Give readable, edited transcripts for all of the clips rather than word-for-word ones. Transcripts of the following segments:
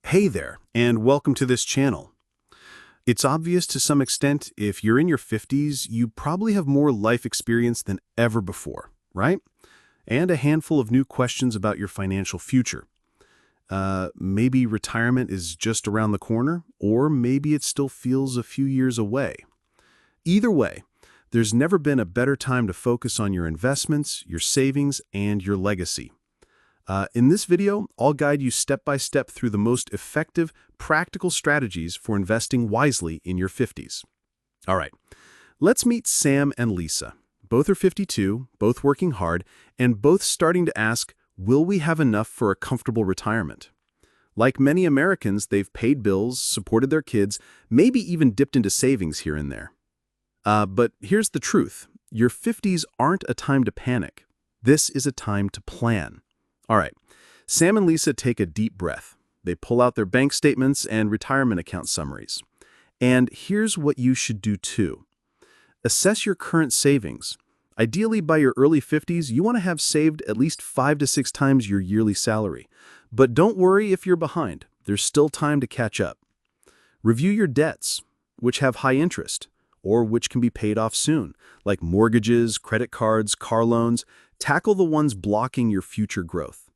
Hey there, and welcome to this channel. It's obvious to some extent, if you're in your 50s, you probably have more life experience than ever before, right? And a handful of new questions about your financial future. Maybe retirement is just around the corner, or maybe it still feels a few years away. Either way, there's never been a better time to focus on your investments, your savings, and your legacy. In this video, I'll guide you step by step through the most effective, practical strategies for investing wisely in your 50s. All right, let's meet Sam and Lisa. Both are 52, both working hard, and both starting to ask, will we have enough for a comfortable retirement? Like many Americans, they've paid bills, supported their kids, maybe even dipped into savings here and there. But here's the truth. Your 50s aren't a time to panic. This is a time to plan. All right, Sam and Lisa take a deep breath. They pull out their bank statements and retirement account summaries. And here's what you should do too. Assess your current savings. Ideally, by your early 50s, you want to have saved at least 5 to 6 times your yearly salary. But don't worry if you're behind. There's still time to catch up. Review your debts, which have high interest, or which can be paid off soon, like mortgages, credit cards, car loans. Tackle the ones blocking your future growth.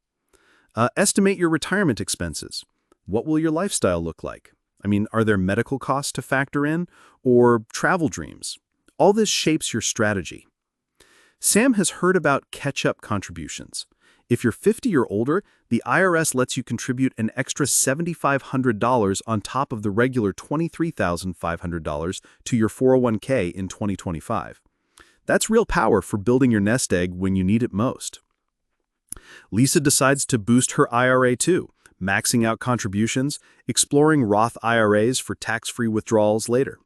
Estimate your retirement expenses. What will your lifestyle look like? Are there medical costs to factor in, or travel dreams? All this shapes your strategy. Sam has heard about catch-up contributions. If you're 50 or older, the IRS lets you contribute an extra $7,500 on top of the regular $23,500 to your 401k in 2025. That's real power for building your nest egg when you need it most. Lisa decides to boost her IRA too, maxing out contributions, exploring Roth IRAs for tax-free withdrawals later.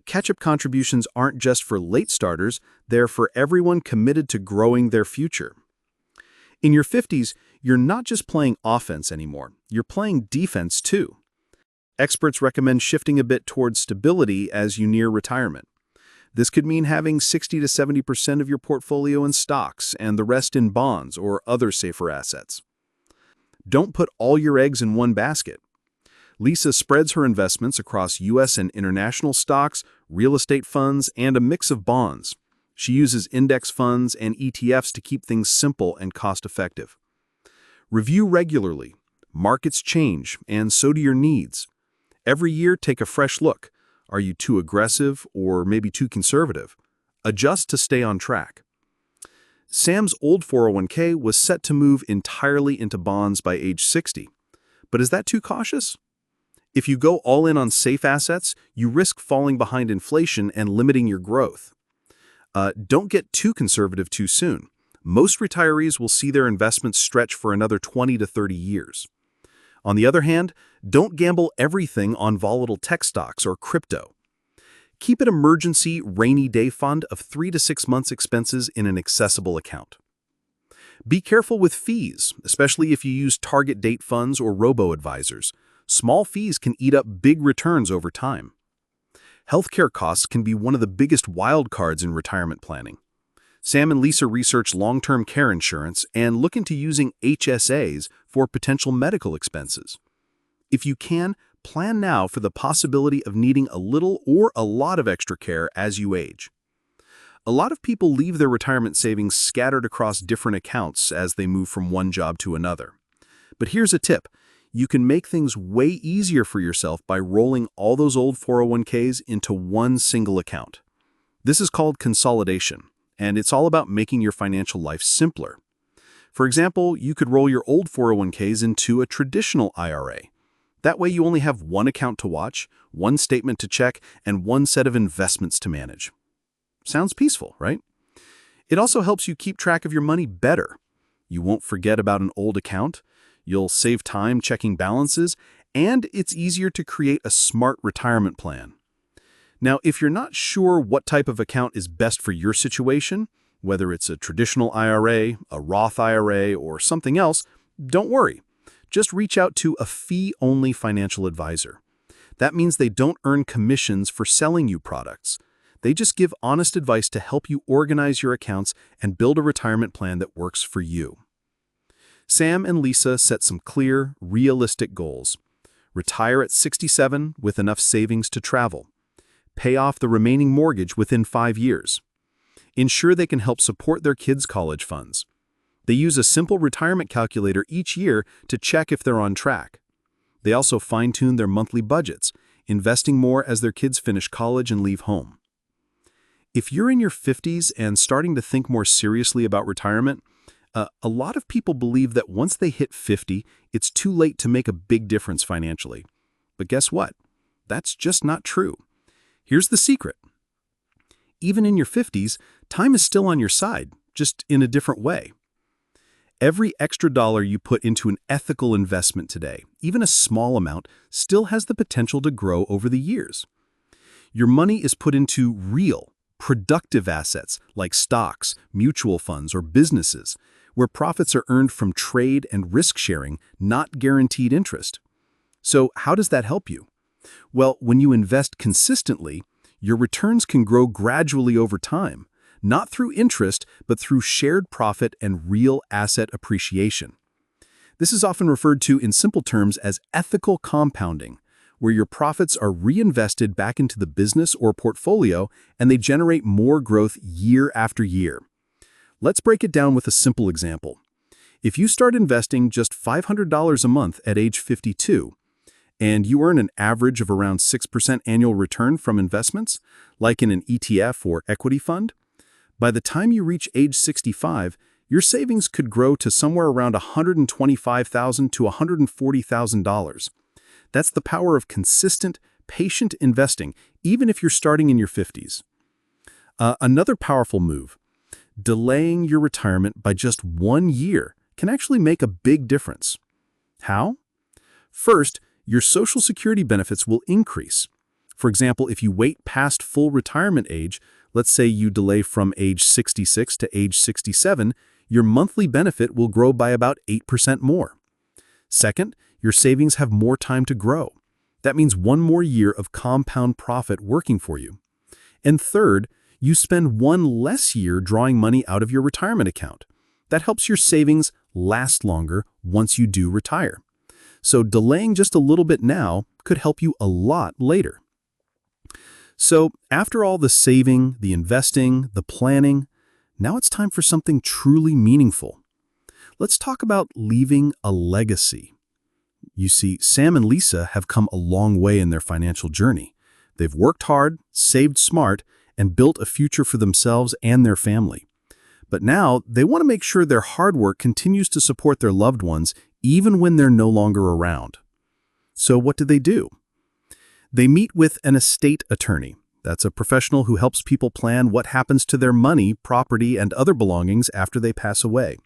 Catch-up contributions aren't just for late starters, they're for everyone committed to growing their future. In your 50s, you're not just playing offense anymore, you're playing defense too. Experts recommend shifting a bit towards stability as you near retirement. This could mean having 60 to 70% of your portfolio in stocks and the rest in bonds or other safer assets. Don't put all your eggs in one basket. Lisa spreads her investments across U.S. and international stocks, real estate funds, and a mix of bonds. She uses index funds and ETFs to keep things simple and cost-effective. Review regularly. Markets change, and so do your needs. Every year, take a fresh look. Are you too aggressive or maybe too conservative? Adjust to stay on track. Sam's old 401k was set to move entirely into bonds by age 60. But is that too cautious? If you go all in on safe assets, you risk falling behind inflation and limiting your growth. Don't get too conservative too soon. Most retirees will see their investments stretch for another 20 to 30 years. On the other hand, don't gamble everything on volatile tech stocks or crypto. Keep an emergency rainy day fund of 3 to 6 months' expenses in an accessible account. Be careful with fees, especially if you use target date funds or robo-advisors. Small fees can eat up big returns over time. Healthcare costs can be one of the biggest wild cards in retirement planning. Sam and Lisa research long-term care insurance and look into using HSAs for potential medical expenses. If you can, plan now for the possibility of needing a little or a lot of extra care as you age. A lot of people leave their retirement savings scattered across different accounts as they move from one job to another. But here's a tip. You can make things way easier for yourself by rolling all those old 401ks into one single account. This is called consolidation, and it's all about making your financial life simpler. For example, you could roll your old 401ks into a traditional IRA. That way you only have one account to watch, one statement to check, and one set of investments to manage. Sounds peaceful, right? It also helps you keep track of your money better. You won't forget about an old account, you'll save time checking balances, and it's easier to create a smart retirement plan. Now, if you're not sure what type of account is best for your situation, whether it's a traditional IRA, a Roth IRA, or something else, don't worry. Just reach out to a fee-only financial advisor. That means they don't earn commissions for selling you products. They just give honest advice to help you organize your accounts and build a retirement plan that works for you. Sam and Lisa set some clear, realistic goals. Retire at 67 with enough savings to travel. Pay off the remaining mortgage within 5 years. Ensure they can help support their kids' college funds. They use a simple retirement calculator each year to check if they're on track. They also fine-tune their monthly budgets, investing more as their kids finish college and leave home. If you're in your 50s and starting to think more seriously about retirement, a lot of people believe that once they hit 50, it's too late to make a big difference financially. But guess what? That's just not true. Here's the secret. Even in your 50s, time is still on your side, just in a different way. Every extra dollar you put into an ethical investment today, even a small amount, still has the potential to grow over the years. Your money is put into real, productive assets like stocks, mutual funds, or businesses, where profits are earned from trade and risk sharing, not guaranteed interest. So how does that help you? Well, when you invest consistently, your returns can grow gradually over time, not through interest, but through shared profit and real asset appreciation. This is often referred to in simple terms as ethical compounding, where your profits are reinvested back into the business or portfolio and they generate more growth year after year. Let's break it down with a simple example. If you start investing just $500 a month at age 52, and you earn an average of around 6% annual return from investments, like in an ETF or equity fund, by the time you reach age 65, your savings could grow to somewhere around $125,000 to $140,000. That's the power of consistent, patient investing, even if you're starting in your 50s. Another powerful move, delaying your retirement by just 1 year can actually make a big difference. How? First, your Social Security benefits will increase. For example, if you wait past full retirement age, let's say you delay from age 66 to age 67, your monthly benefit will grow by about 8% more. Second, your savings have more time to grow. That means 1 more year of compound profit working for you. And third, you spend 1 less year drawing money out of your retirement account. That helps your savings last longer once you do retire. So delaying just a little bit now could help you a lot later. So after all the saving, the investing, the planning, now it's time for something truly meaningful. Let's talk about leaving a legacy. You see, Sam and Lisa have come a long way in their financial journey. They've worked hard, saved smart, and built a future for themselves and their family. But now they want to make sure their hard work continues to support their loved ones even when they're no longer around. So what do? They meet with an estate attorney. That's a professional who helps people plan what happens to their money, property, and other belongings after they pass away.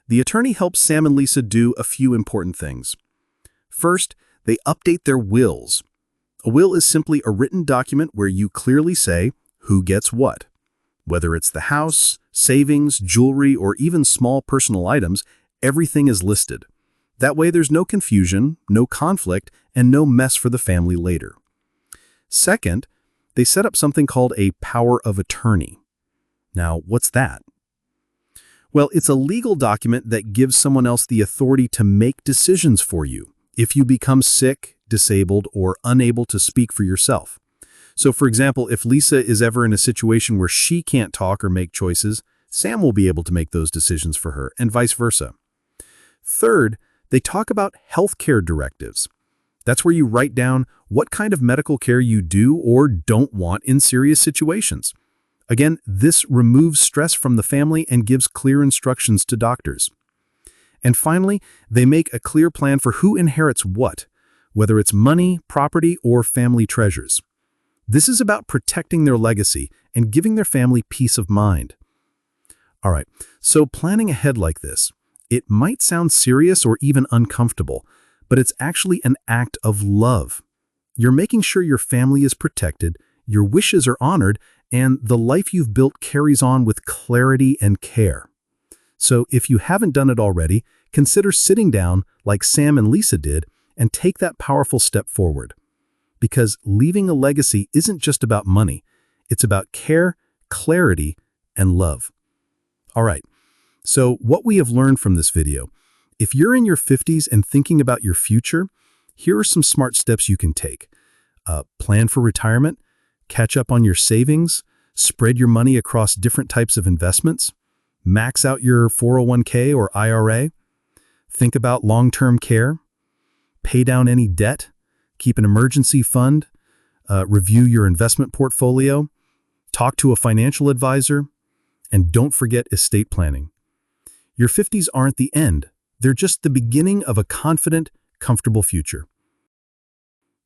The attorney helps Sam and Lisa do a few important things. First, they update their wills. A will is simply a written document where you clearly say who gets what. Whether it's the house, savings, jewelry, or even small personal items, everything is listed. That way there's no confusion, no conflict, and no mess for the family later. Second, they set up something called a power of attorney. Now, what's that? Well, it's a legal document that gives someone else the authority to make decisions for you if you become sick, disabled, or unable to speak for yourself. So, for example, if Lisa is ever in a situation where she can't talk or make choices, Sam will be able to make those decisions for her, and vice versa. Third, they talk about healthcare directives. That's where you write down what kind of medical care you do or don't want in serious situations. Again, this removes stress from the family and gives clear instructions to doctors. And finally, they make a clear plan for who inherits what, whether it's money, property, or family treasures. This is about protecting their legacy and giving their family peace of mind. All right, so planning ahead like this, it might sound serious or even uncomfortable, but it's actually an act of love. You're making sure your family is protected, your wishes are honored, and the life you've built carries on with clarity and care. So if you haven't done it already, consider sitting down like Sam and Lisa did and take that powerful step forward. Because leaving a legacy isn't just about money, it's about care, clarity, and love. All right, so what we have learned from this video If you're in your 50s and thinking about your future, here are some smart steps you can take. Plan for retirement, catch up on your savings, spread your money across different types of investments, max out your 401k or IRA, think about long-term care, pay down any debt, keep an emergency fund, review your investment portfolio, talk to a financial advisor, and don't forget estate planning. Your 50s aren't the end. They're just the beginning of a confident, comfortable future.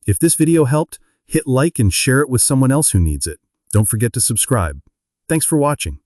If this video helped, hit like and share it with someone else who needs it. Don't forget to subscribe. Thanks for watching.